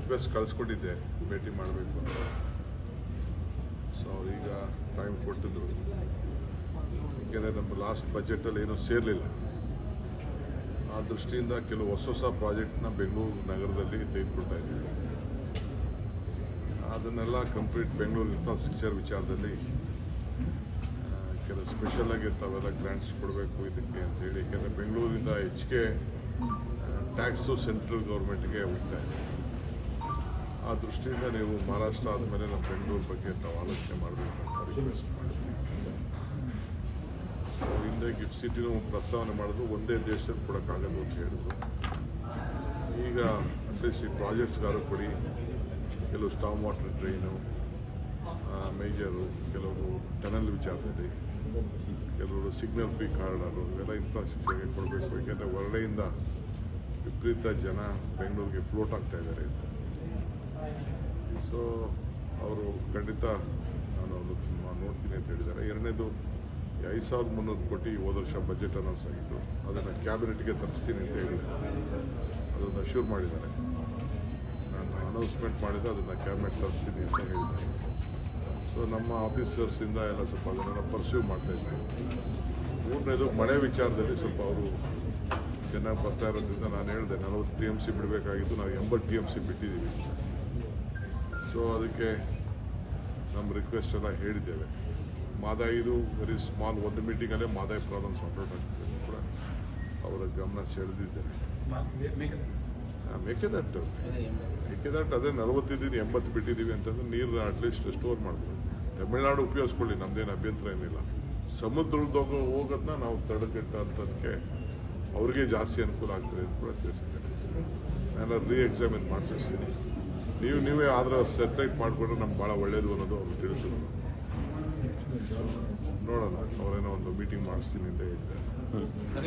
Request ಕಳಿಸ್ಕೊಟ್ಟಿದ್ದೆ ಭೇಟಿ ಮಾಡಬೇಕು ಅಂತ. ಸೊ ಅವ್ರೀಗ ಟೈಮ್ ಕೊಟ್ಟಿದ್ರು. ಏಕೆಂದರೆ ನಮ್ಮ ಲಾಸ್ಟ್ ಬಜೆಟಲ್ಲಿ ಏನೂ ಸೇರಲಿಲ್ಲ. ಆ ದೃಷ್ಟಿಯಿಂದ ಕೆಲವು ಹೊಸ ಪ್ರಾಜೆಕ್ಟ್ನ ಬೆಂಗಳೂರು ನಗರದಲ್ಲಿ ತೆಗೆದುಕೊಳ್ತಾ ಇದ್ದೀವಿ. ಅದನ್ನೆಲ್ಲ ಕಂಪ್ಲೀಟ್ ಬೆಂಗಳೂರು ಇನ್ಫ್ರಾಸ್ಟ್ರಕ್ಚರ್ ವಿಚಾರದಲ್ಲಿ ಕೆಲವು ಸ್ಪೆಷಲಾಗಿ ತಾವೆಲ್ಲ ಗ್ರ್ಯಾಂಟ್ಸ್ ಕೊಡಬೇಕು ಇದಕ್ಕೆ ಅಂತೇಳಿ. ಏಕೆಂದರೆ ಬೆಂಗಳೂರಿಂದ ಹೆಚ್ಚಿಗೆ ಟ್ಯಾಕ್ಸು ಸೆಂಟ್ರಲ್ ಗೌರ್ಮೆಂಟ್ಗೆ ಹೋಗ್ತಾ ಇದೆ. ಆ ದೃಷ್ಟಿಯಿಂದ ನೀವು ಮಹಾರಾಷ್ಟ್ರ ಆದಮೇಲೆ ನಮ್ಮ ಬೆಂಗಳೂರು ಬಗ್ಗೆ ತಾವು ಆಲೋಚನೆ ಮಾಡಬೇಕು ಅಂತ ರಿಕ್ವೆಸ್ಟ್ ಮಾಡಿದ್ವಿ. ಹಿಂದೆ ಗಿಫ್ಟ್ ಸಿಟಿನೂ ಪ್ರಸ್ತಾವನೆ ಮಾಡಿದ್ರು, ಒಂದೇ ದೇಶದಲ್ಲಿ ಕೊಡೋಕ್ಕಾಗದು ಅಂತ ಹೇಳಿದ್ರು. ಈಗ ಅಟ್ಲೀಸ್ಟ್ ಈ ಪ್ರಾಜೆಕ್ಟ್ಸ್ಗಾರು ಕೊಡಿ. ಕೆಲವು ಸ್ಟಾಮ್ ವಾಟರ್ ಡ್ರೈನು, ಮೇಜರು, ಕೆಲವರು ಟನಲ್ ವಿಚಾರದಲ್ಲಿ, ಕೆಲವರು ಸಿಗ್ನಲ್ ಫ್ರೀ ಕಾರಿಡಾರು, ಇವೆಲ್ಲ ಇನ್ಫ್ರಾಸ್ಟ್ರಕ್ಚರ್ಗೆ ಕೊಡಬೇಕು. ಏಕೆಂದರೆ ಹೊರಡೆಯಿಂದ ವಿಪರೀತ ಜನ ಬೆಂಗಳೂರಿಗೆ ಫ್ಲೋಟ್ ಆಗ್ತಾ ಇದ್ದಾರೆ ಅಂತ. ಸೊ ಅವರು ಖಂಡಿತ ನಾನು ನೋಡ್ತೀನಿ ಅಂತ ಹೇಳಿದ್ದಾರೆ. ಎರಡನೇದು 5,300 ಕೋಟಿ ಹೋದ ವರ್ಷ ಬಜೆಟ್ ಅನೌನ್ಸ್ ಆಗಿತ್ತು, ಅದನ್ನು ಕ್ಯಾಬಿನೆಟ್ಗೆ ತರಿಸ್ತೀನಿ ಅಂತ ಹೇಳಿದ್ದಾರೆ. ಅದನ್ನು ಅಶ್ಯೂರ್ ಮಾಡಿದ್ದಾರೆ. ನಾನು ಅನೌನ್ಸ್ಮೆಂಟ್ ಮಾಡಿದ್ದು ಅದನ್ನು ಕ್ಯಾಬಿನೆಟ್ ತರಿಸ್ತೀನಿ ಅಂತ ಹೇಳಿದ್ದಾರೆ. ಸೊ ನಮ್ಮ ಆಫೀಸರ್ಸಿಂದ ಎಲ್ಲ ಸ್ವಲ್ಪ ಅದನ್ನೆಲ್ಲ ಪರ್ಸ್ಯೂ ಮಾಡ್ತಾಯಿದ್ವಿ. ಮೂರನೇದು ಮಳೆ ವಿಚಾರದಲ್ಲಿ ಸ್ವಲ್ಪ ಅವರು ಚೆನ್ನಾಗಿ ಬರ್ತಾ ಇರೋದ್ರಿಂದ ನಾನು ಹೇಳಿದೆ 40 TMC ಬಿಡಬೇಕಾಗಿದ್ದು, ನಾವು 80 TMC ಬಿಟ್ಟಿದ್ದೀವಿ. ಸೊ ಅದಕ್ಕೆ ನಮ್ಮ ರಿಕ್ವೆಸ್ಟ್ ಎಲ್ಲ ಹೇಳಿದ್ದೇವೆ. ಮಾದಾಯಿದು ವೆರಿ ಸ್ಮಾಲ್, ಒಂದು ಮೀಟಿಂಗಲ್ಲೇ ಮಾದಾಯಿ ಪ್ರಾಬ್ಲಮ್ ಸಾರ್ಟ್ ಔಟ್ ಆಗ್ತದೆ ಕೂಡ ಅವರ ಗಮನ ಸೆಳೆದಿದ್ದೇನೆ. ಮೇಕೆದಾಟು ಅದೇ 40 ಇದ್ದೀನಿ, 80 ಬಿಟ್ಟಿದ್ದೀವಿ ಅಂತಂದ್ರೆ ನೀರು ಅಟ್ಲೀಸ್ಟ್ ಸ್ಟೋರ್ ಮಾಡ್ಬೋದು. ತಮಿಳ್ನಾಡು ಉಪಯೋಗಿಸ್ಕೊಳ್ಳಿ, ನಮ್ಮದೇನು ಅಭ್ಯಂತರ ಏನಿಲ್ಲ. ಸಮುದ್ರದ ಹೋಗೋದನ್ನ ನಾವು ತಡೆಗಟ್ಟೋದಕ್ಕೆ ಅವ್ರಿಗೆ ಜಾಸ್ತಿ ಅನುಕೂಲ ಆಗ್ತದೆ ಅಂತ ಕೂಡ ತಿಳಿಸಿದ್ದೇನೆ. ನಾನು ಎಕ್ಸಾಮಿನ್ ಮಾಡಿಸ್ತೀನಿ. ನೀವೇ ಆದ್ರೆ ಸೆಟ್ಲೈಟ್ ಮಾಡಿಕೊಂಡ್ರೆ ನಮ್ಗೆ ಭಾಳ ಒಳ್ಳೇದು ಅನ್ನೋದು ಅವ್ರು ತಿಳಿಸಿದ್ರು. ನೋಡೋಣ, ಅವರೇನೋ ಒಂದು ಮೀಟಿಂಗ್ ಮಾಡಿಸ್ತೀನಿ ಅಂತ ಹೇಳಿದ್ದಾರೆ.